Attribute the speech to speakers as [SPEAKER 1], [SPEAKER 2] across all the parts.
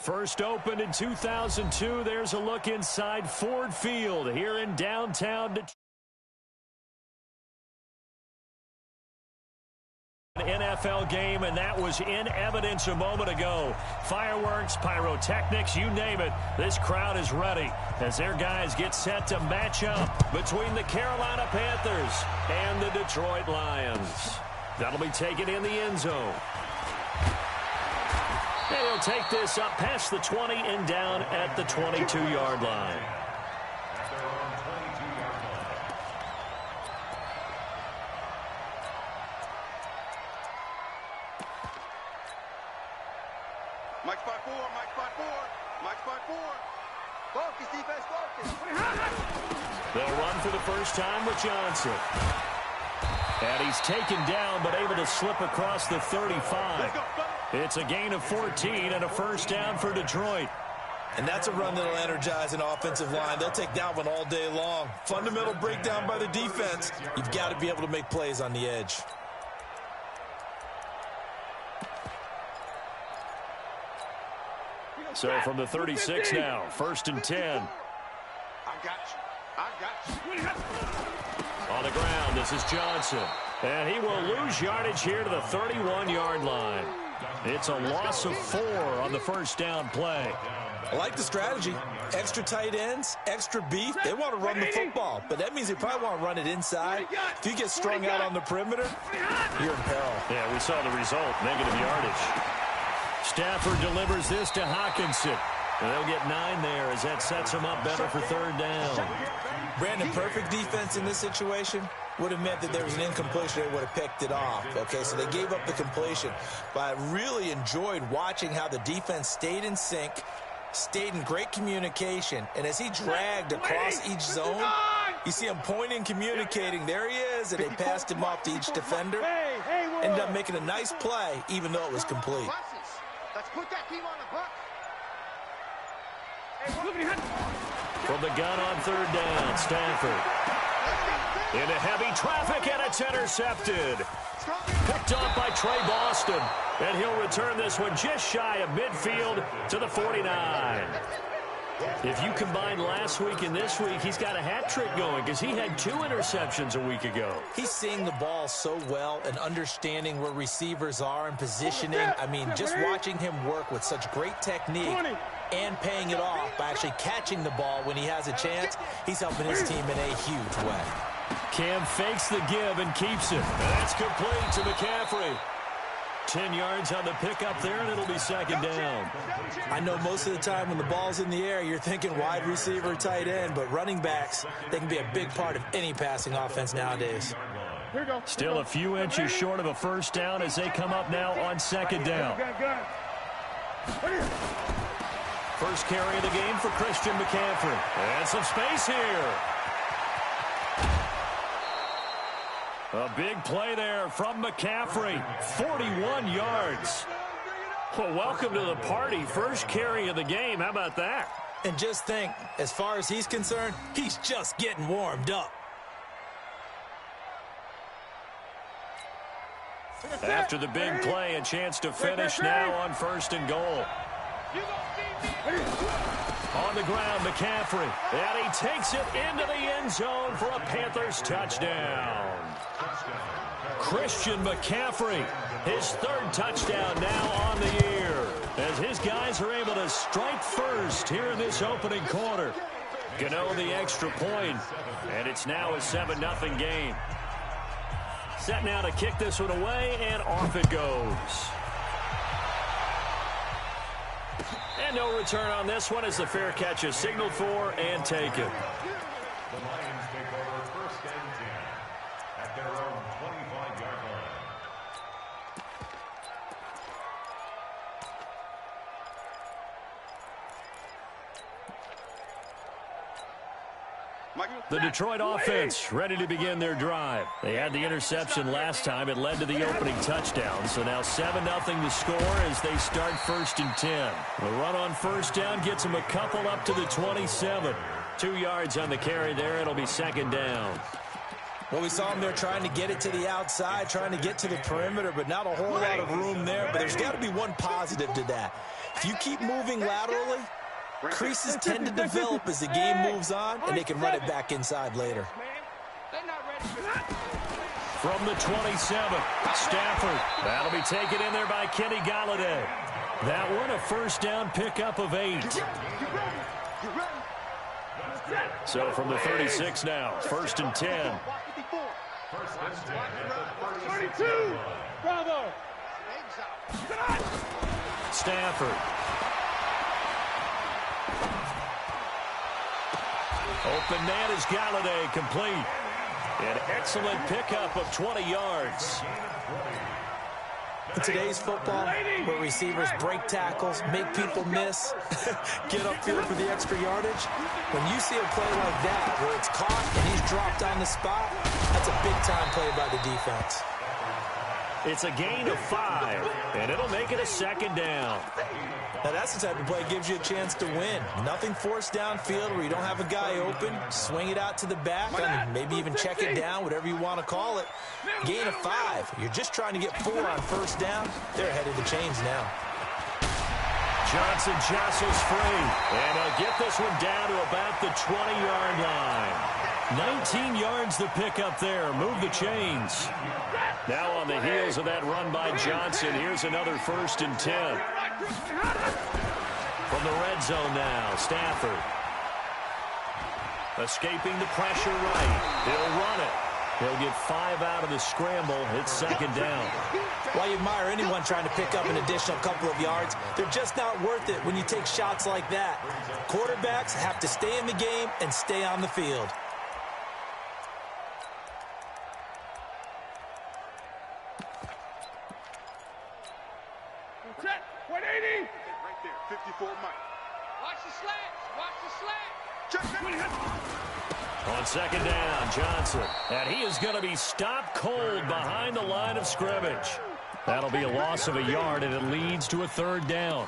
[SPEAKER 1] First opened in 2002. There's a look inside Ford Field here in downtown Detroit. NFL game, and that was in evidence a moment ago. Fireworks, pyrotechnics, you name it. This crowd is ready as their guys get set to match up between the Carolina Panthers and the Detroit Lions. That'll be taken in the end zone. And he'll take this up past the 20 and down at the 22-yard line.
[SPEAKER 2] Mike spot four, Mike spot four, Mike spot four. Focus, defense, focus.
[SPEAKER 1] They'll run for the first time with Johnson. And he's taken down, but able to slip across the 35. It's a gain of 14 and a first down for Detroit.
[SPEAKER 3] And that's a run that'll energize an offensive line. They'll take that one all day long. Fundamental breakdown by the defense. You've got to be able to make plays on the edge.
[SPEAKER 1] So from the 36 now, 1st and 10.
[SPEAKER 2] I got you. I got you.
[SPEAKER 1] On the ground, this is Johnson. And he will lose yardage here to the 31-yard line. It's a loss of 4 on the first down play.
[SPEAKER 3] I like the strategy. Extra tight ends, extra beef. They want to run the football, but that means they probably want to run it inside. If you get strung out on the perimeter, you're in peril.
[SPEAKER 1] Yeah, we saw the result, negative yardage. Stafford delivers this to Hockenson. And they'll get 9 there as that sets them up better for third down.
[SPEAKER 3] Brandon, perfect defense in this situation would have meant that there was an incompletion. They would have picked it off. Okay, so they gave up the completion. But I really enjoyed watching how the defense stayed in sync, stayed in great communication. And as he dragged across each zone, you see him pointing, communicating. There he is, and they passed him off to each defender. Ended up making a nice play, even though it was complete.
[SPEAKER 2] Let's put that team on the buck.
[SPEAKER 1] From the gun on third down, Stafford. Into heavy traffic, and it's intercepted. Picked off by Trey Boston. And he'll return this one just shy of midfield to the 49. If you combine last week and this week, he's got a hat trick going because he had 2 interceptions a week ago.
[SPEAKER 3] He's seeing the ball so well and understanding where receivers are and positioning. I mean, just watching him work with such great technique and paying it off by actually catching the ball when he has a chance, he's helping his team in a huge way.
[SPEAKER 1] Cam fakes the give and keeps it. And that's complete to McCaffrey. 10 yards on the pickup there, and it'll be second down.
[SPEAKER 3] I know most of the time when the ball's in the air, you're thinking wide receiver, tight end, but running backs, they can be a big part of any passing offense nowadays.
[SPEAKER 1] Still a few inches short of a first down as they come up now on second down. First carry of the game for Christian McCaffrey. And some space here. A big play there from McCaffrey. 41 yards. Well, welcome to the party. First carry of the game. How about that?
[SPEAKER 3] And just think, as far as he's concerned, he's just getting warmed up.
[SPEAKER 1] After the big play, a chance to finish now on 1st and goal. On the ground, McCaffrey. And he takes it into the end zone for a Panthers touchdown. Christian McCaffrey, his 3rd touchdown now on the year, as his guys are able to strike first here in this opening quarter. Gano the extra point, and it's now a 7-0 game. Set now to kick this one away, and off it goes. And no return on this one as the fair catch is signaled for and taken.
[SPEAKER 4] The Lions take over 1st and 10 at their own 25-yard line.
[SPEAKER 1] The Detroit offense ready to begin their drive. They had the interception last time. It led to the opening touchdown. So now 7-0 to score as they start 1st and 10. The run on first down gets them a couple up to the 27. 2 yards on the carry there. It'll be second down.
[SPEAKER 3] Well, we saw him there trying to get it to the outside, trying to get to the perimeter, but not a whole lot of room there. But there's got to be one positive to that. If you keep moving laterally, creases tend to develop as the game moves on, and they can run it back inside later.
[SPEAKER 1] From the 27, Stafford. That'll be taken in there by Kenny Galladay. That one a first down pickup of 8. So from the 36 now, 1st and 10.
[SPEAKER 5] 32. Bravo.
[SPEAKER 1] Stafford. Open man is Galladay, complete. An excellent pickup of 20 yards.
[SPEAKER 3] In today's football, where receivers break tackles, make people miss, get upfield for the extra yardage, when you see a play like that where it's caught and he's dropped on the spot, that's a big-time play by the defense.
[SPEAKER 1] It's a gain of 5, and it'll make it a 2nd down.
[SPEAKER 3] Now, that's the type of play that gives you a chance to win. Nothing forced downfield where you don't have a guy open. Swing it out to the back, and maybe even check it down, whatever you want to call it. Gain of 5. You're just trying to get 4 on first down. They're ahead of the chains now.
[SPEAKER 1] Johnson jostles free, and he'll get this one down to about the 20-yard line. 19 yards to pick up there. Move the chains. Now on the heels of that run by Johnson, here's another 1st and 10. From the red zone now, Stafford. Escaping the pressure right. He'll run it. He'll get 5 out of the scramble. It's 2nd down.
[SPEAKER 3] While you admire anyone trying to pick up an additional couple of yards, they're just not worth it when you take shots like that. Quarterbacks have to stay in the game and stay on the field.
[SPEAKER 5] Set. 180.
[SPEAKER 2] Right there. 54 Mike.
[SPEAKER 5] Watch the slants. Watch the slant.
[SPEAKER 1] On 2nd down, Johnson. And he is going to be stopped cold behind the line of scrimmage. That'll be a loss of a yard, and it leads to a 3rd down.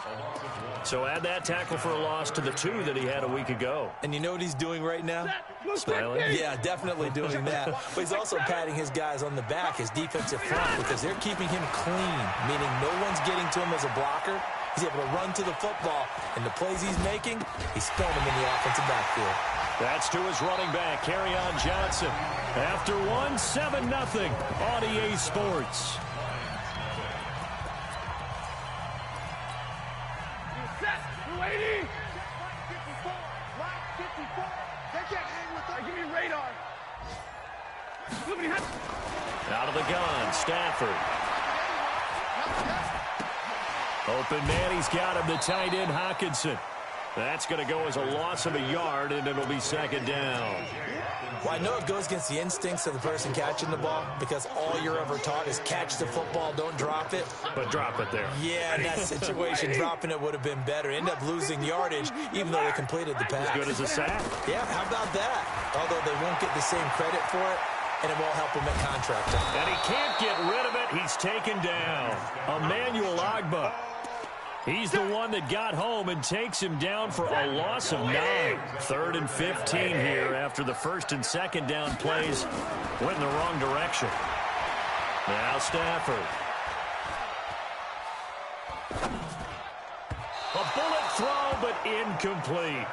[SPEAKER 1] So add that tackle for a loss to the 2 that he had a week ago.
[SPEAKER 3] And you know what he's doing right now?
[SPEAKER 1] Smiling?
[SPEAKER 3] Yeah, definitely doing that. But he's also patting his guys on the back, his defensive front, because they're keeping him clean, meaning no one's getting to him as a blocker. He's able to run to the football, and the plays he's making, he's throwing them in the offensive backfield.
[SPEAKER 1] That's to his running back, Kerryon Johnson. After 1, 7-0 on EA Sports.
[SPEAKER 5] Set. 280. 54. Right. 54. They can't hang with that. Give me radar.
[SPEAKER 1] Out of the gun, Stafford. Open man, he's got him, the tight end, Hockenson. That's going to go as a loss of a yard, and it'll be 2nd down.
[SPEAKER 3] Well, I know it goes against the instincts of the person catching the ball, because all you're ever taught is catch the football, don't drop it.
[SPEAKER 1] But drop it there.
[SPEAKER 3] Yeah, in that situation, dropping it would have been better. End up losing yardage, even though they completed the pass.
[SPEAKER 1] As good as a sack.
[SPEAKER 3] Yeah, how about that? Although they won't get the same credit for it, and it won't help him at contract time.
[SPEAKER 1] And he can't get rid of it. He's taken down. Emmanuel Ogbah. He's the one that got home and takes him down for a loss of 9. 3rd and 15 here after the 1st and 2nd down plays went in the wrong direction. Now Stafford. A bullet throw, but incomplete.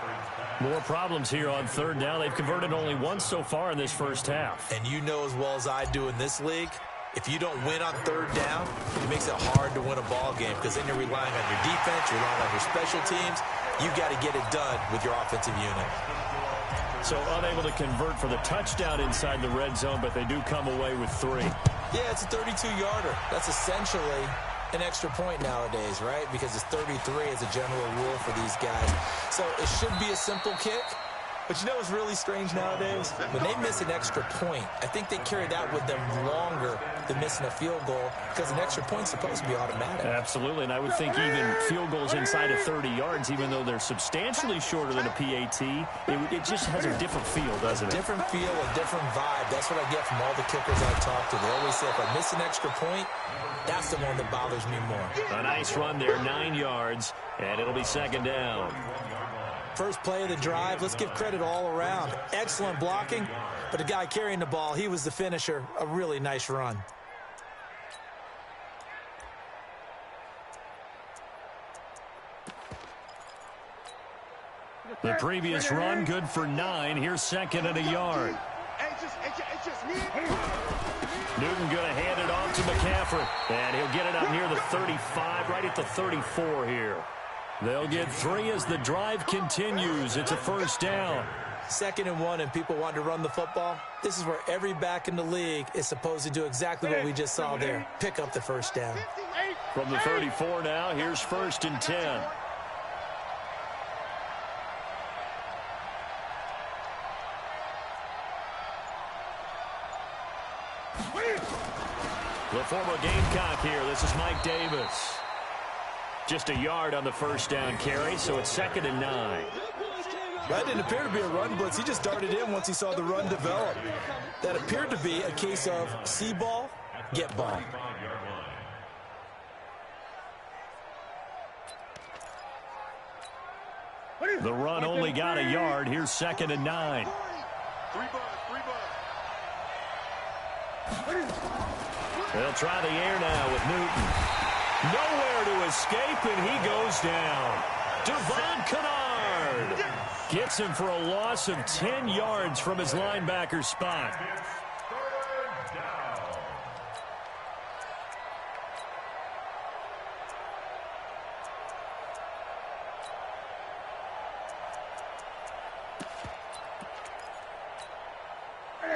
[SPEAKER 1] More problems here on 3rd down. They've converted only once so far in this first half.
[SPEAKER 3] And you know as well as I do in this league, if you don't win on 3rd down, it makes it hard to win a ball game, because then you're relying on your defense, you're relying on your special teams. You've got to get it done with your offensive unit.
[SPEAKER 1] So unable to convert for the touchdown inside the red zone, but they do come away with 3.
[SPEAKER 3] Yeah, it's a 32-yarder. That's essentially an extra point nowadays, right? Because it's 33 as a general rule for these guys. So it should be a simple kick. But you know what's really strange nowadays? When they miss an extra point, I think they carry that with them longer than missing a field goal, because an extra point's supposed to be automatic.
[SPEAKER 1] Absolutely, and I would think even field goals inside of 30 yards, even though they're substantially shorter than a PAT, it just has a different feel, doesn't it?
[SPEAKER 3] A different feel, a different vibe. That's what I get from all the kickers I talk to. They always say, if I miss an extra point, that's the one that bothers me more.
[SPEAKER 1] A nice run there, 9 yards, and it'll be 2nd down.
[SPEAKER 3] First play of the drive, let's give credit all around. Excellent blocking, but the guy carrying the ball, he was the finisher. A really nice run.
[SPEAKER 1] The previous run, good for 9. Here's second and a yard. Newton going to hand it off to McCaffrey. And he'll get it up near the 35, right at the 34 here. They'll get 3 as the drive continues. It's a first down.
[SPEAKER 3] 2nd and 1, and people want to run the football. This is where every back in the league is supposed to do exactly what we just saw there. Pick up the first down.
[SPEAKER 1] From the 34 now, here's 1st and 10. The former Gamecock here. This is Mike Davis. Just a yard on the first down carry, so it's 2nd and 9.
[SPEAKER 3] That didn't appear to be a run blitz. He just darted in once he saw the run develop. That appeared to be a case of see ball, get ball.
[SPEAKER 1] The run only got a yard. Here's 2nd and 9. They'll try the air now with Newton. Nowhere to escape, and he goes down. Devon Kennard gets him for a loss of 10 yards from his linebacker spot.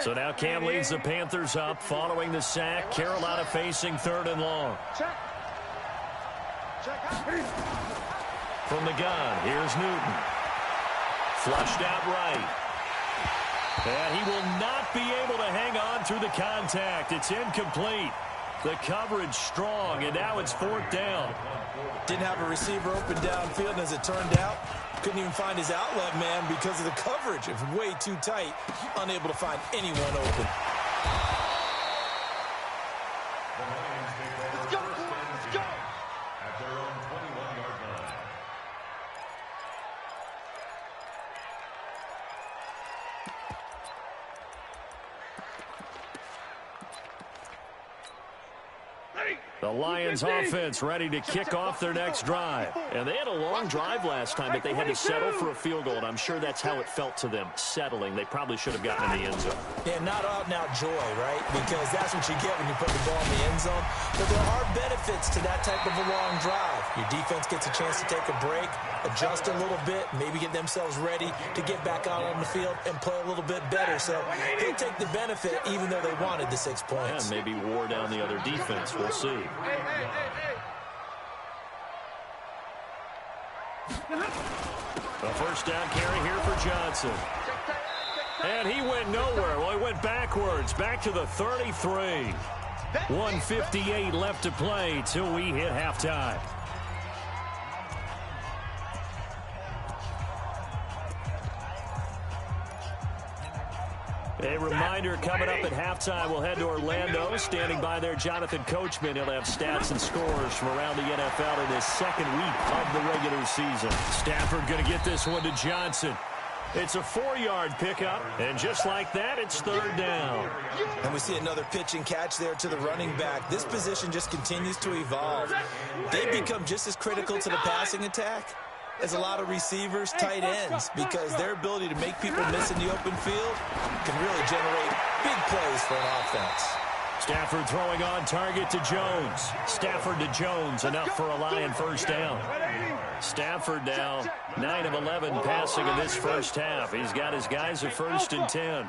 [SPEAKER 1] So now Cam leads the Panthers up following the sack. Carolina facing 3rd and long. From the gun, here's Newton. Flushed out right. And he will not be able to hang on through the contact. It's incomplete. The coverage strong, and now it's 4th down.
[SPEAKER 3] Didn't have a receiver open downfield, and as it turned out, couldn't even find his outlet man because of the coverage. It was way too tight, unable to find anyone open.
[SPEAKER 2] Let's go, let's go.
[SPEAKER 4] At their own 21-yard line.
[SPEAKER 1] The Lions offense ready to kick off their next drive. And they had a long drive last time, but they had to settle for a field goal, and I'm sure that's how it felt to them, settling. They probably should have gotten in the end zone.
[SPEAKER 3] Yeah, not out and out joy, right? Because that's what you get when you put the ball in the end zone. But there are benefits to that type of a long drive. Your defense gets a chance to take a break, adjust a little bit, maybe get themselves ready to get back out on the field and play a little bit better. So they'll take the benefit even though they wanted the 6 points.
[SPEAKER 1] Yeah, maybe wore down the other defense. We'll see. A first down carry here for Johnson. And he went nowhere. Well, he went backwards, back to the 33. 1:58 left to play till we hit halftime. A reminder, coming up at halftime, we'll head to Orlando. Standing by there, Jonathan Coachman. He'll have stats and scores from around the NFL in his 2nd week of the regular season. Stafford going to get this one to Johnson. It's a 4-yard pickup, and just like that, it's 3rd down.
[SPEAKER 3] And we see another pitch and catch there to the running back. This position just continues to evolve. They become just as critical to the passing attack as a lot of receivers, tight ends, because their ability to make people miss in the open field can really generate big plays for an offense.
[SPEAKER 1] Stafford throwing on target to Jones. Stafford to Jones, enough for a Lion first down. Stafford now 9 of 11 passing in this first half. He's got his guys at 1st and 10.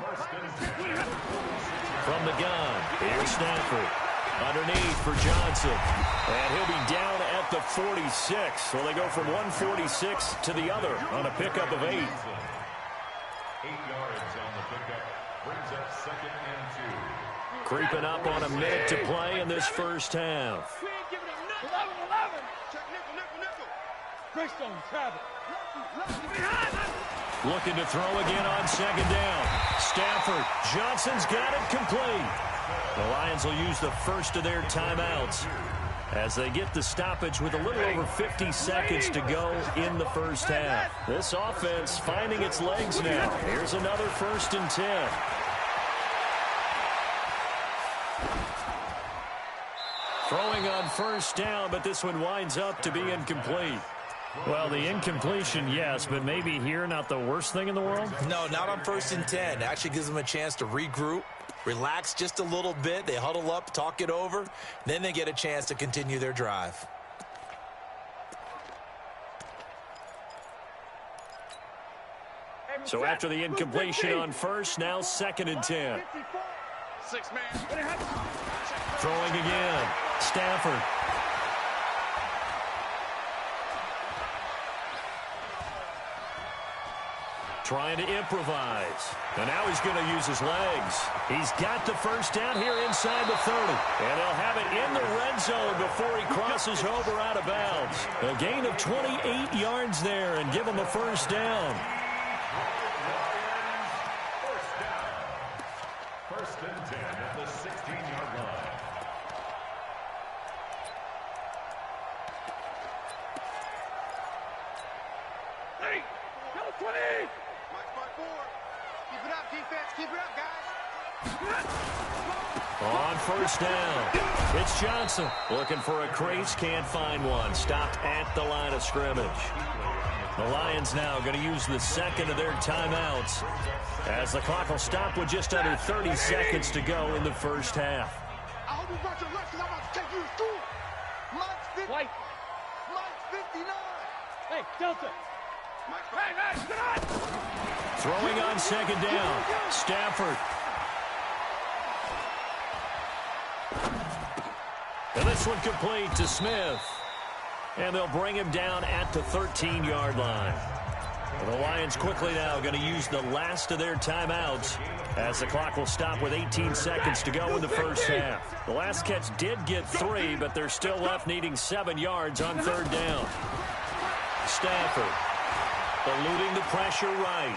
[SPEAKER 1] From the gun, here's Stafford. Underneath for Johnson. And he'll be down at the 46. So they go from 146 to the other on a pickup of 8.
[SPEAKER 4] 8 yards on the pickup. Brings up 2nd and 2.
[SPEAKER 1] Creeping up on a minute to play in this first half.
[SPEAKER 5] We ain't giving up nothing. 11.
[SPEAKER 2] Check nickel.
[SPEAKER 5] Greystone, Travis.
[SPEAKER 1] Looking to throw again on 2nd down. Stafford. Johnson's got it complete. The Lions will use the first of their timeouts as they get the stoppage with a little over 50 seconds to go in the first half. This offense finding its legs now. Here's another 1st and 10. Throwing on 1st down, but this one winds up to be incomplete. Well, the incompletion, yes, but maybe here not the worst thing in the world?
[SPEAKER 3] No, not on 1st and 10. Actually gives them a chance to regroup, relax just a little bit. They huddle up, talk it over. Then they get a chance to continue their drive.
[SPEAKER 1] So after the incompletion on 1st, now 2nd and 10.
[SPEAKER 2] 6-man.
[SPEAKER 1] Throwing again. Stafford. Trying to improvise. And now he's going to use his legs. He's got the 1st down here inside the 30. And he'll have it in the red zone before he crosses over out of bounds. A gain of 28 yards there and give him a 1st down.
[SPEAKER 4] First and 10 at the 16-yard line.
[SPEAKER 5] Hey, number 20.
[SPEAKER 2] Mike spot 4. Keep it up, defense. Keep it up, guys.
[SPEAKER 1] On 1st down, it's Johnson looking for a crease, can't find one. Stopped at the line of scrimmage. The Lions now going to use the 2nd of their timeouts as the clock will stop with just under 30 seconds to go in the 1st half.
[SPEAKER 2] I hope you brought your lunch because I'm about to take you to school. Mike's 50.
[SPEAKER 5] White.
[SPEAKER 2] Mike's 59.
[SPEAKER 5] Hey, Delta.
[SPEAKER 2] Mike's
[SPEAKER 5] Hey, sit on.
[SPEAKER 1] Throwing on 2nd down, Stafford. And this one complete to Smith. And they'll bring him down at the 13-yard line. The Lions quickly now going to use the last of their timeouts as the clock will stop with 18 seconds to go in the 1st half. The last catch did get 3, but they're still left needing 7 yards on 3rd down. Stafford eluding the pressure right.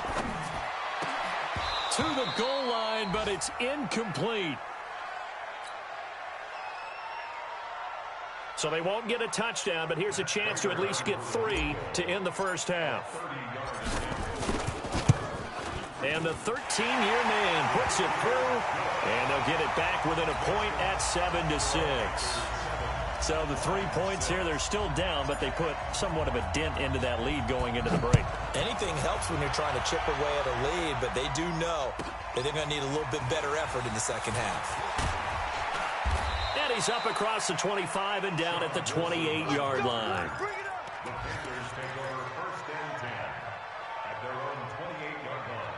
[SPEAKER 1] To the goal line, but it's incomplete. So they won't get a touchdown, but here's a chance to at least get 3 to end the 1st half. And the 13-year man puts it through, and they'll get it back within a point at 7-6. So the 3 points here, they're still down, but they put somewhat of a dent into that lead going into the break.
[SPEAKER 3] Anything helps when you're trying to chip away at a lead, but they do know that they're going to need a little bit better effort in the 2nd half.
[SPEAKER 1] And he's up across the 25 and down at the 28-yard line.
[SPEAKER 4] The Panthers take over 1st and 10 at their own 28-yard line.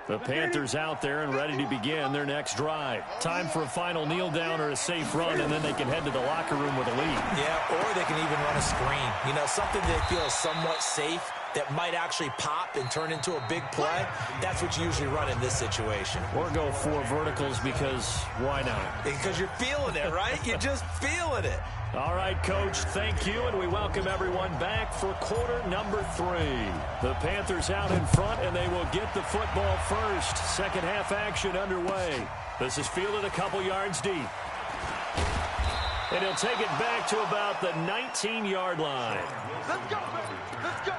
[SPEAKER 1] The Panthers out there and ready to begin their next drive. Time for a final kneel down or a safe run, and then they can head to the locker room with a lead.
[SPEAKER 3] Yeah, or they can even run a screen. You know, something they feel is somewhat safe that might actually pop and turn into a big play. That's what you usually run in this situation.
[SPEAKER 1] Or go 4 verticals because why not?
[SPEAKER 3] Because you're feeling it, right? You're just feeling it.
[SPEAKER 1] All right, Coach, thank you, and we welcome everyone back for quarter number 3. The Panthers out in front, and they will get the football first. 2nd half action underway. This is fielded a couple yards deep. And he'll take it back to about the 19-yard line.
[SPEAKER 2] Let's go, baby. Let's go.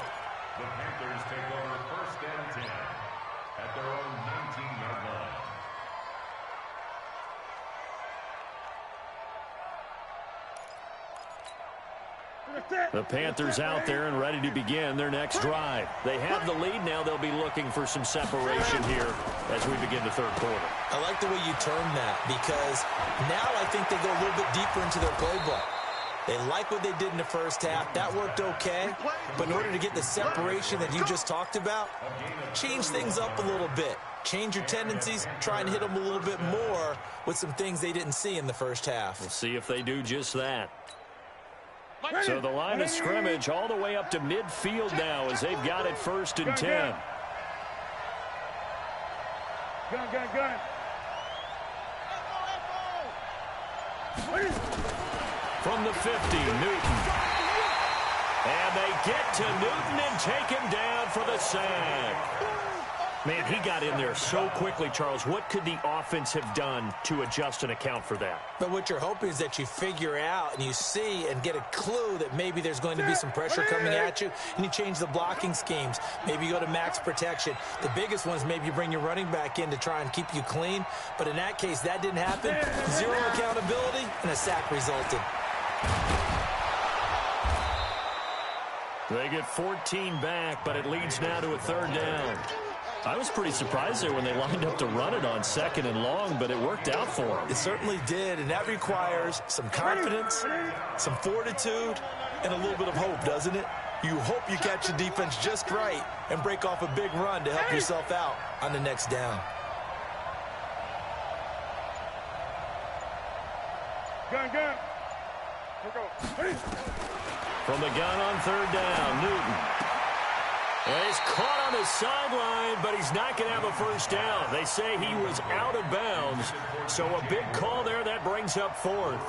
[SPEAKER 4] The Panthers take over 1st and 10 at their own 19-yard line.
[SPEAKER 1] The Panthers out there and ready to begin their next drive. They have the lead now. They'll be looking for some separation here as we begin the 3rd quarter.
[SPEAKER 3] I like the way you term that because now I think they go a little bit deeper into their playbook. They like what they did in the 1st half. That worked okay. But in order to get the separation that you just talked about, change things up a little bit. Change your tendencies. Try and hit them a little bit more with some things they didn't see in the 1st half.
[SPEAKER 1] We'll see if they do just that. So the line of scrimmage all the way up to midfield now as they've got it 1st and 10.
[SPEAKER 5] Gun.
[SPEAKER 1] From the 50, Newton. And they get to Newton and take him down for the sack. Man, he got in there so quickly, Charles. What could the offense have done to adjust and account for that?
[SPEAKER 3] But what you're hoping is that you figure out and you see and get a clue that maybe there's going to be some pressure coming at you, and you change the blocking schemes. Maybe you go to max protection. The biggest one is maybe you bring your running back in to try and keep you clean. But in that case, that didn't happen. Zero accountability, and a sack resulted.
[SPEAKER 1] They get 14 back, but it leads now to a third down. I was pretty surprised there when they lined up to run it on 2nd and long, but it worked out for them.
[SPEAKER 3] It certainly did, and that requires some confidence, some fortitude, and a little bit of hope, doesn't it? You hope you catch the defense just right and break off a big run to help yourself out on the next down.
[SPEAKER 5] Gun.
[SPEAKER 1] From the gun on 3rd down, Newton. And he's caught on the sideline, but he's not going to have a first down. They say he was out of bounds, so a big call there that brings up 4th.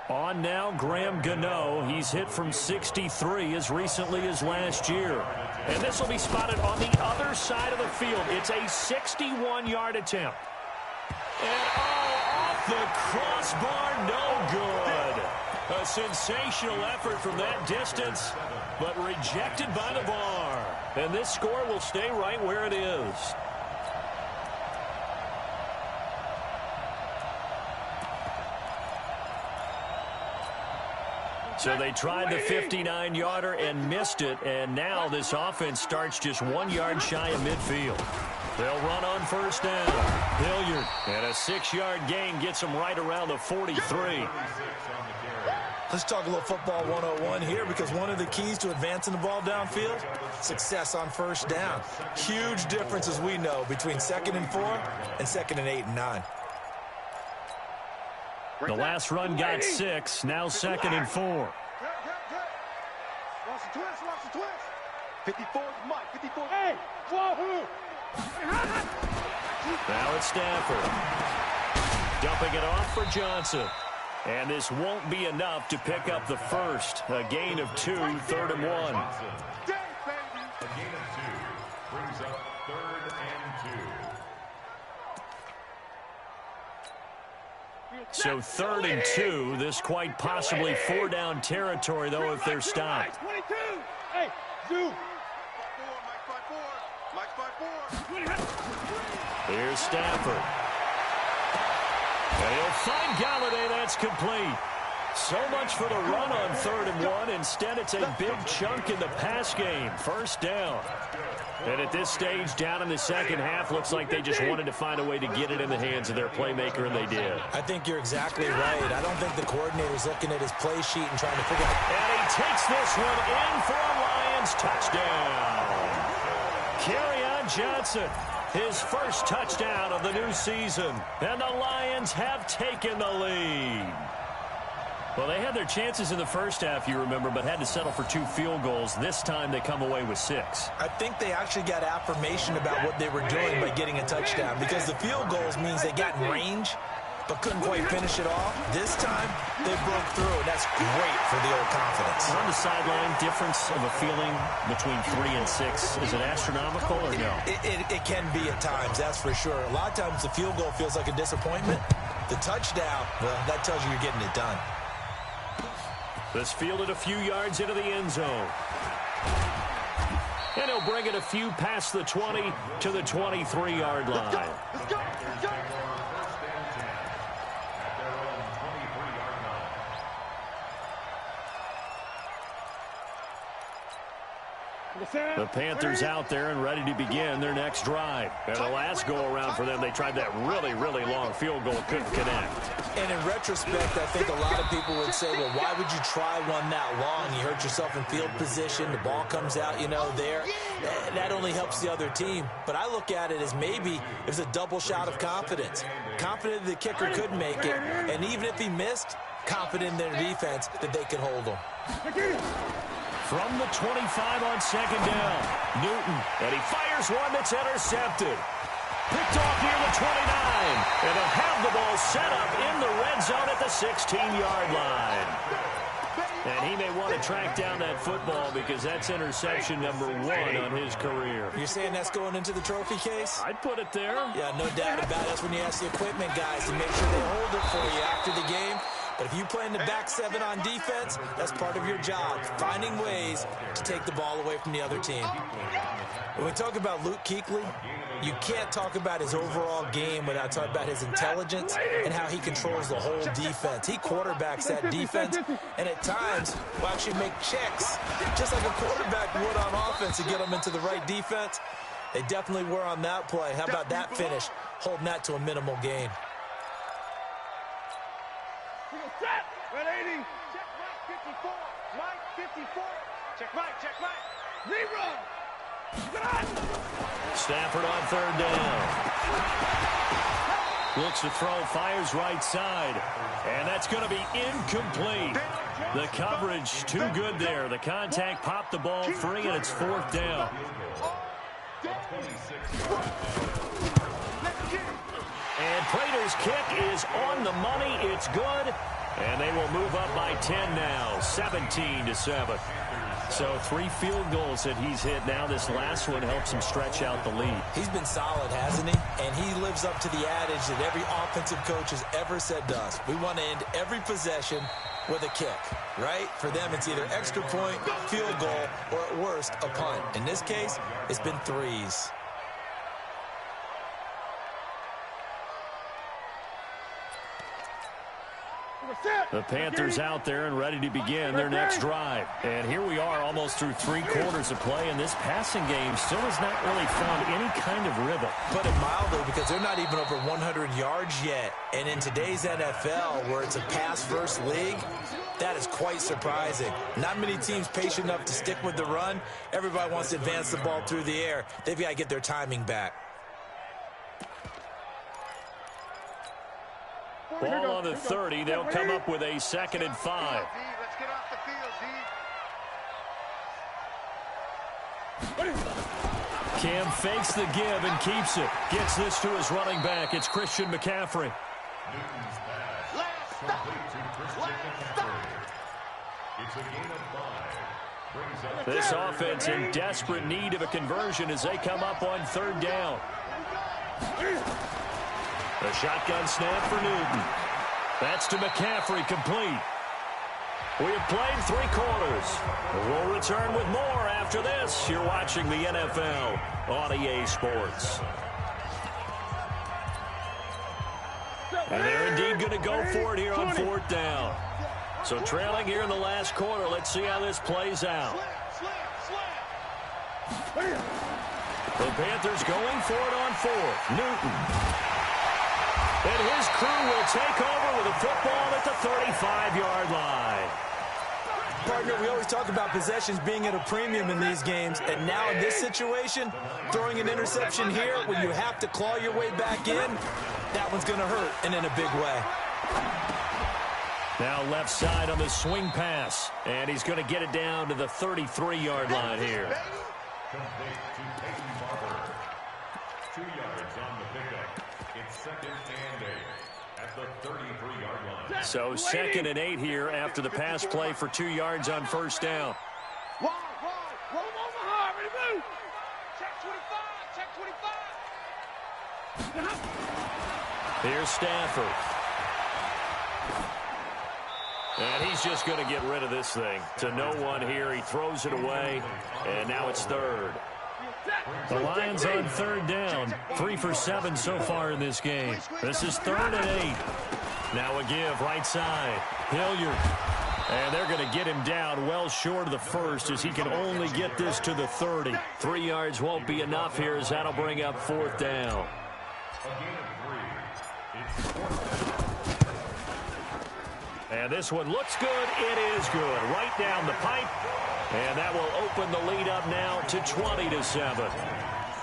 [SPEAKER 1] On now, Graham Gano. He's hit from 63 as recently as last year. And this will be spotted on the other side of the field. It's a 61-yard attempt. And, off the crossbar, no good. A sensational effort from that distance, but rejected by the bar. And this score will stay right where it is. So they tried the 59-yarder and missed it, and now this offense starts just 1 yard shy of midfield. They'll run on 1st down. Hilliard, and a 6-yard gain gets them right around the 43.
[SPEAKER 3] Let's talk a little football 101 here, because one of the keys to advancing the ball downfield, success on 1st down. Huge difference, as we know, between 2nd and 4 and 2nd and 8 and 9.
[SPEAKER 1] The last run got 6, now 2nd and 4.
[SPEAKER 2] Watch the twist. 54 is Mike. 54.
[SPEAKER 5] Hey, wahoo!
[SPEAKER 1] Now it's Stafford. Dumping it off for Johnson. And this won't be enough to pick up the first. A gain of 2, 3rd and 1.
[SPEAKER 4] A gain of 2 brings up 3rd and 2.
[SPEAKER 1] So 3rd and 2, this quite possibly 4-down territory, though, if they're stopped.
[SPEAKER 5] 22. Hey, Zoo.
[SPEAKER 2] Mike 5-4.
[SPEAKER 1] Here's Stafford. And he'll find Galladay. That's complete. So much for the run on 3rd and 1. Instead, it's a big chunk in the pass game. 1st down. And at this stage, down in the 2nd half, looks like they just wanted to find a way to get it in the hands of their playmaker, and they did.
[SPEAKER 3] I think you're exactly right. I don't think the coordinator's looking at his play sheet and trying to figure out.
[SPEAKER 1] And he takes this one in for a Lions touchdown. Kerryon Johnson, his first touchdown of the new season. And the Lions have taken the lead. Well, they had their chances in the first half, you remember, but had to settle for 2 field goals. This time they come away with 6.
[SPEAKER 3] I think they actually got affirmation about what they were doing by getting a touchdown, because the field goals means they got in range but couldn't quite finish it off. This time, they broke through, and that's great for the old confidence.
[SPEAKER 1] On the sideline, difference of a feeling between 3 and 6, is it astronomical or no?
[SPEAKER 3] It can be at times, that's for sure. A lot of times the field goal feels like a disappointment. The touchdown, well, that tells you you're getting it done.
[SPEAKER 1] This fielded a few yards into the end zone. And he'll bring it a few past the 20 to the 23-yard line.
[SPEAKER 2] Let's go.
[SPEAKER 1] The Panthers out there and ready to begin their next drive. And the last go-around for them, they tried that really, really long field goal, couldn't connect.
[SPEAKER 3] And in retrospect, I think a lot of people would say, well, why would you try one that long? You hurt yourself in field position. The ball comes out, there. That only helps the other team. But I look at it as maybe it was a double shot of confidence. Confident the kicker could make it. And even if he missed, confident in their defense that they can hold them.
[SPEAKER 1] From the 25 on second down, Newton, and he fires one that's intercepted. Picked off near the 29, and they'll have the ball set up in the red zone at the 16-yard line. And he may want to track down that football because that's interception number 1 on his career.
[SPEAKER 3] You're saying that's going into the trophy case?
[SPEAKER 1] I'd put it there.
[SPEAKER 3] Yeah, no doubt about it. That's when you ask the equipment guys to make sure they hold it for you after the game. But if you play in the back 7 on defense, that's part of your job, finding ways to take the ball away from the other team. When we talk about Luke Kuechly, you can't talk about his overall game without talking about his intelligence and how he controls the whole defense. He quarterbacks that defense, and at times will actually make checks, just like a quarterback would on offense to get them into the right defense. They definitely were on that play. How about that finish, holding that to a minimal gain?
[SPEAKER 5] Red 80. Check Mike 54. Mike 54. Check Mike. Check Mike. Rerun.
[SPEAKER 1] Stafford on third down. Looks to throw, fires right side. And that's going to be incomplete. The coverage too good there. The contact popped the ball free, and it's 4th down. And Prater's kick is on the money. It's good. And they will move up by 10 now, 17-7. So 3 field goals that he's hit now. This last one helps him stretch out the lead.
[SPEAKER 3] He's been solid, hasn't he? And he lives up to the adage that every offensive coach has ever said to us. We want to end every possession with a kick, right? For them, it's either extra point, field goal, or at worst, a punt. In this case, it's been 3s.
[SPEAKER 1] The Panthers out there and ready to begin their next drive. And here we are almost through 3 quarters of play, and this passing game still has not really found any kind of rhythm.
[SPEAKER 3] Put it mildly, because they're not even over 100 yards yet. And in today's NFL, where it's a pass-first league, that is quite surprising. Not many teams patient enough to stick with the run. Everybody wants to advance the ball through the air. They've got to get their timing back.
[SPEAKER 1] Ball on the 30. They'll come up with a 2nd and 5.
[SPEAKER 2] Let's get off the field, D.
[SPEAKER 1] Cam fakes the give and keeps it. Gets this to his running back. It's Christian McCaffrey.
[SPEAKER 4] Newton's pass. Complete to Christian McCaffrey. It's a gain of 5.
[SPEAKER 1] This offense in desperate need of a conversion as they come up on 3rd down. The shotgun snap for Newton. That's to McCaffrey, complete. We have played 3 quarters. We'll return with more after this. You're watching the NFL on EA Sports. And they're indeed going to go for it here on 4th down. So trailing here in the last quarter. Let's see how this plays out. The Panthers going for it on 4th. Newton. And his crew will take over with a football at the 35-yard line.
[SPEAKER 3] Partner, we always talk about possessions being at a premium in these games, and now in this situation, throwing an interception here when you have to claw your way back in, that one's going to hurt, and in a big way.
[SPEAKER 1] Now left side on the swing pass, and he's going to get it down to the 33-yard line here.
[SPEAKER 4] Complete to Peyton Barber. 2 yards on the pickup. It's 2nd and 8 at the 33-yard line.
[SPEAKER 1] So 2nd and 8 here after the pass play for 2 yards on 1st down.
[SPEAKER 5] Roll Omaha, ready to move. Check 25,
[SPEAKER 1] Here's Stafford. And he's just going to get rid of this thing. To no one here. He throws it away, and now it's 3rd. The Lions on 3rd down. 3 for 7 so far in this game. This is 3rd and 8. Now a give right side. Hilliard. And they're going to get him down well short of the 1st as he can only get this to the 30. 3 yards won't be enough here as that'll bring up 4th down. And this one looks good. It is good. Right down the pipe. And that will open the lead up now to 20-7.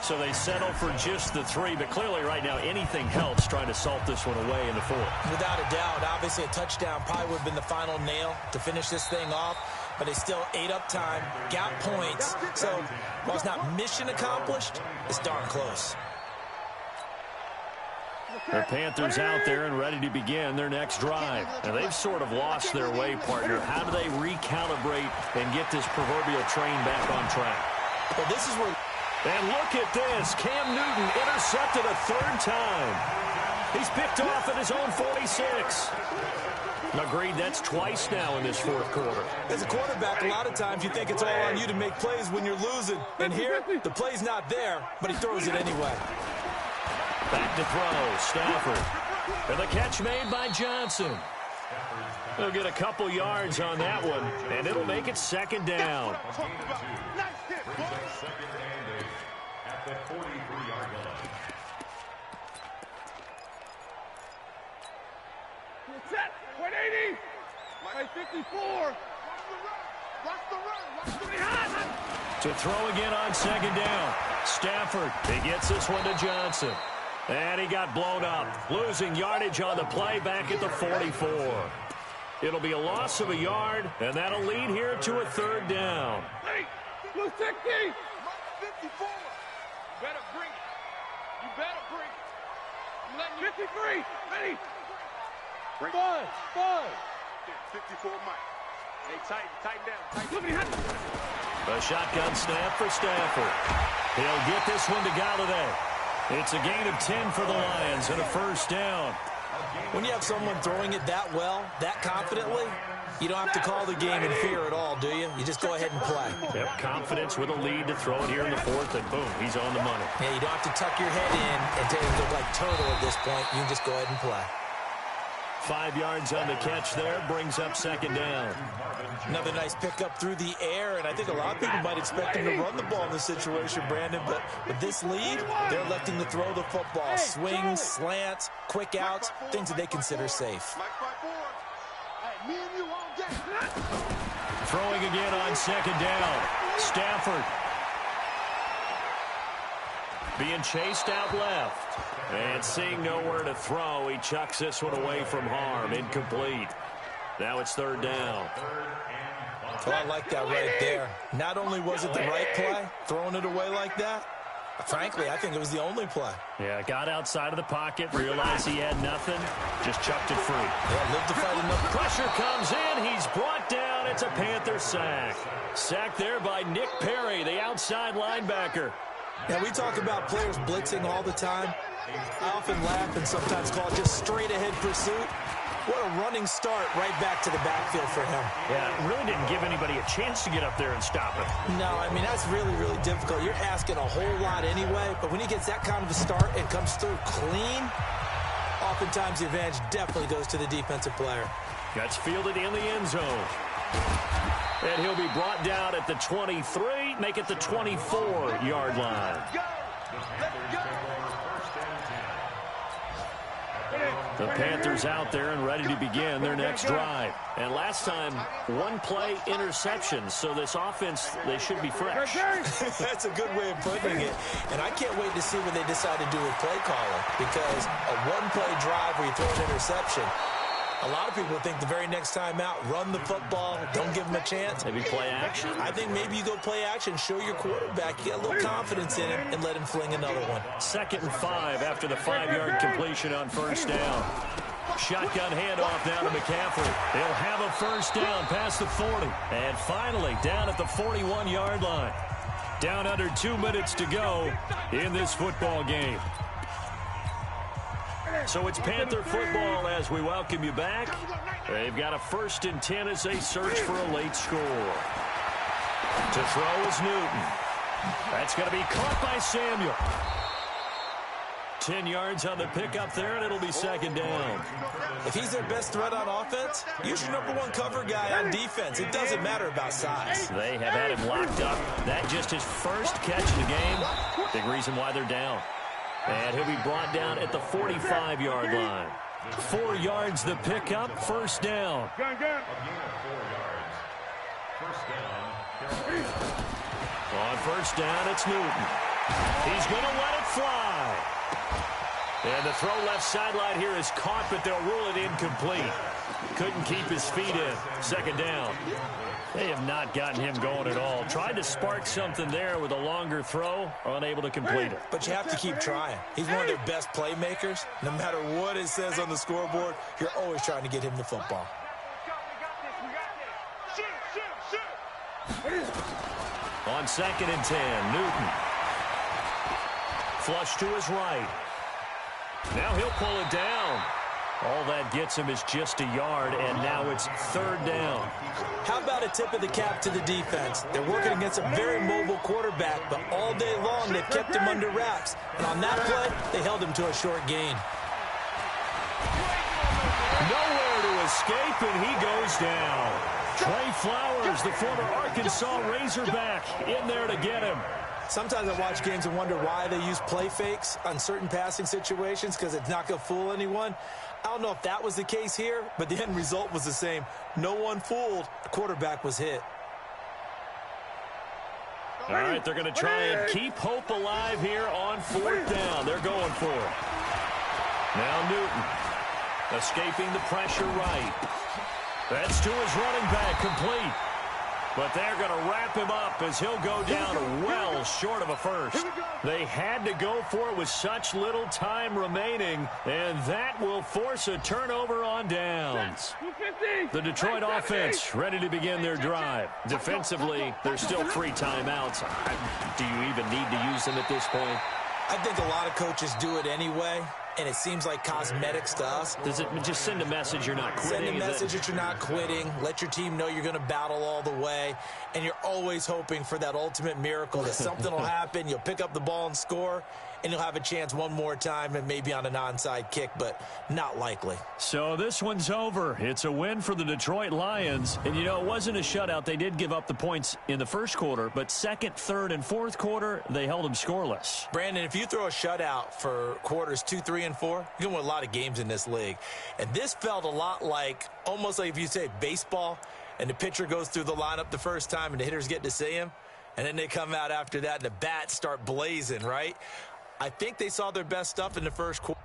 [SPEAKER 1] So they settle for just the 3, but clearly right now anything helps trying to salt this one away in the 4th.
[SPEAKER 3] Without a doubt, obviously a touchdown probably would have been the final nail to finish this thing off, but they still ate up time, got points. So while it's not mission accomplished, it's darn close.
[SPEAKER 1] The Panthers out there and ready to begin their next drive. Now, they've sort of lost their way, partner. How do they recalibrate and get this proverbial train back on track?
[SPEAKER 3] Well, this is where...
[SPEAKER 1] And look at this. Cam Newton intercepted a 3rd time. He's picked off at his own 46. Agreed, that's twice now in this 4th quarter.
[SPEAKER 3] As a quarterback, a lot of times you think it's all on you to make plays when you're losing. And here, the play's not there, but he throws it anyway.
[SPEAKER 1] Back to throw, Stafford. And the catch made by Johnson. He'll get a couple yards on that one, and it'll make it 2nd down.
[SPEAKER 4] At the 43-yard line.
[SPEAKER 5] Set. 180. My 54.
[SPEAKER 1] To throw again on 2nd down. Stafford, he gets this one to Johnson. And he got blown up, losing yardage on the play back at the 44. It'll be a loss of a yard, and that'll lead here to a 3rd down.
[SPEAKER 5] Hey, blue 60. 54. You better bring it. You better bring it. I'm letting you. 53. Ready. Buzz.
[SPEAKER 2] 54, Mike. Hey, tighten down.
[SPEAKER 5] Look at him.
[SPEAKER 1] A shotgun snap for Stafford. He'll get this one to Galladay. It's a gain of 10 for the Lions and a 1st down.
[SPEAKER 3] When you have someone throwing it that well, that confidently, you don't have to call the game in fear at all, do you? You just go ahead and play.
[SPEAKER 1] Yep, confidence with a lead to throw it here in the 4th, and boom, he's on the money.
[SPEAKER 3] Yeah, you don't have to tuck your head in and take it look like turtle at this point. You can just go ahead and play.
[SPEAKER 1] 5 yards on the catch there, brings up 2nd down.
[SPEAKER 3] Another nice pickup through the air, and I think a lot of people might expect him to run the ball in this situation, Brandon, but with this lead, they're electing to throw the football. Swings, slants, quick outs, things that they consider safe.
[SPEAKER 1] Throwing again on 2nd down. Stafford being chased out left. And seeing nowhere to throw, he chucks this one away from harm. Incomplete. Now it's 3rd down.
[SPEAKER 3] Oh, I like that right there. Not only was it the right play, throwing it away like that, frankly, I think it was the only play.
[SPEAKER 1] Yeah, got outside of the pocket, realized he had nothing, just chucked it free.
[SPEAKER 3] Yeah, lived to fight enough.
[SPEAKER 1] Pressure comes in, he's brought down. It's a Panther sack. Sacked there by Nick Perry, the outside linebacker.
[SPEAKER 3] Now, we talk about players blitzing all the time. I often laugh and sometimes call it just straight-ahead pursuit. What a running start right back to the backfield for him.
[SPEAKER 1] Yeah, it really didn't give anybody a chance to get up there and stop him.
[SPEAKER 3] No, I mean, that's really, really difficult. You're asking a whole lot anyway, but when he gets that kind of a start and comes through clean, oftentimes the advantage definitely goes to the defensive player.
[SPEAKER 1] Gets fielded in the end zone. And he'll be brought down at the 23, make it the 24-yard line. The Panthers out there and ready to begin their next drive. And last time, 1-play interception. So this offense, they should be fresh.
[SPEAKER 3] That's a good way of putting it. And I can't wait to see what they decide to do with play calling. Because a 1-play drive where you throw an interception, a lot of people think the very next time out, run the football, don't give them a chance.
[SPEAKER 1] Maybe play action?
[SPEAKER 3] I think maybe you go play action, show your quarterback, you get a little confidence in him, and let him fling another one.
[SPEAKER 1] 2nd and 5 after the 5-yard completion on 1st down. Shotgun handoff now to McCaffrey. He'll have a 1st down past the 40. And finally, down at the 41-yard line. Down under 2 minutes to go in this football game. So it's Panther football as we welcome you back. They've got a 1st and 10 as they search for a late score. To throw is Newton. That's going to be caught by Samuel. 10 yards on the pickup there, and it'll be 2nd down.
[SPEAKER 3] If he's their best threat on offense, use your #1 cover guy on defense. It doesn't matter about size.
[SPEAKER 1] They have had him locked up. That just his first catch of the game. Big reason why they're down. And he'll be brought down at the 45-yard line. 4 yards the pickup, 1st down. On 1st down, it's Newton. He's going to let it fly. And the throw left sideline here is caught, but they'll rule it incomplete. Couldn't keep his feet in. Second down. They have not gotten him going at all. Tried to spark something there with a longer throw, unable to complete it.
[SPEAKER 3] But you have to keep trying. He's one of their best playmakers. No matter what it says on the scoreboard, you're always trying to get him the football.
[SPEAKER 1] On 2nd and 10, Newton. Flush to his right. Now he'll pull it down. All that gets him is just a yard, and now it's 3rd down.
[SPEAKER 3] How about a tip of the cap to the defense? They're working against a very mobile quarterback, but all day long they've kept him under wraps. And on that play, they held him to a short gain.
[SPEAKER 1] Nowhere to escape, and he goes down. Trey Flowers, the former Arkansas Razorback, in there to get him.
[SPEAKER 3] Sometimes I watch games and wonder why they use play fakes on certain passing situations, because it's not going to fool anyone. I don't know if that was the case here, but the end result was the same. No one fooled. The quarterback was hit.
[SPEAKER 1] All right, they're going to try and keep hope alive here on 4th down. They're going for it. Now Newton escaping the pressure right. That's to his running back, complete. But they're going to wrap him up as he'll go down well short of a first. They had to go for it with such little time remaining, and that will force a turnover on downs. The Detroit offense ready to begin their drive. Defensively, there's still 3 timeouts. Do you even need to use them at this point?
[SPEAKER 3] I think a lot of coaches do it anyway, and it seems like cosmetics to us.
[SPEAKER 1] Does it just send a message you're not quitting?
[SPEAKER 3] Send a message that you're not quitting. Let your team know you're going to battle all the way, and you're always hoping for that ultimate miracle that something will happen, you'll pick up the ball and score, and you'll have a chance one more time and maybe on an onside kick, but not likely.
[SPEAKER 1] So this one's over. It's a win for the Detroit Lions. And, you know, it wasn't a shutout. They did give up the points in the first quarter, but 2nd, 3rd, and 4th quarter, they held them scoreless.
[SPEAKER 3] Brandon, if you throw a shutout for quarters 2, 3, and 4, you're going to win a lot of games in this league. And this felt a lot like, almost like if you say baseball, and the pitcher goes through the lineup the first time and the hitters get to see him, and then they come out after that and the bats start blazing, right? I think they saw their best stuff in the first quarter.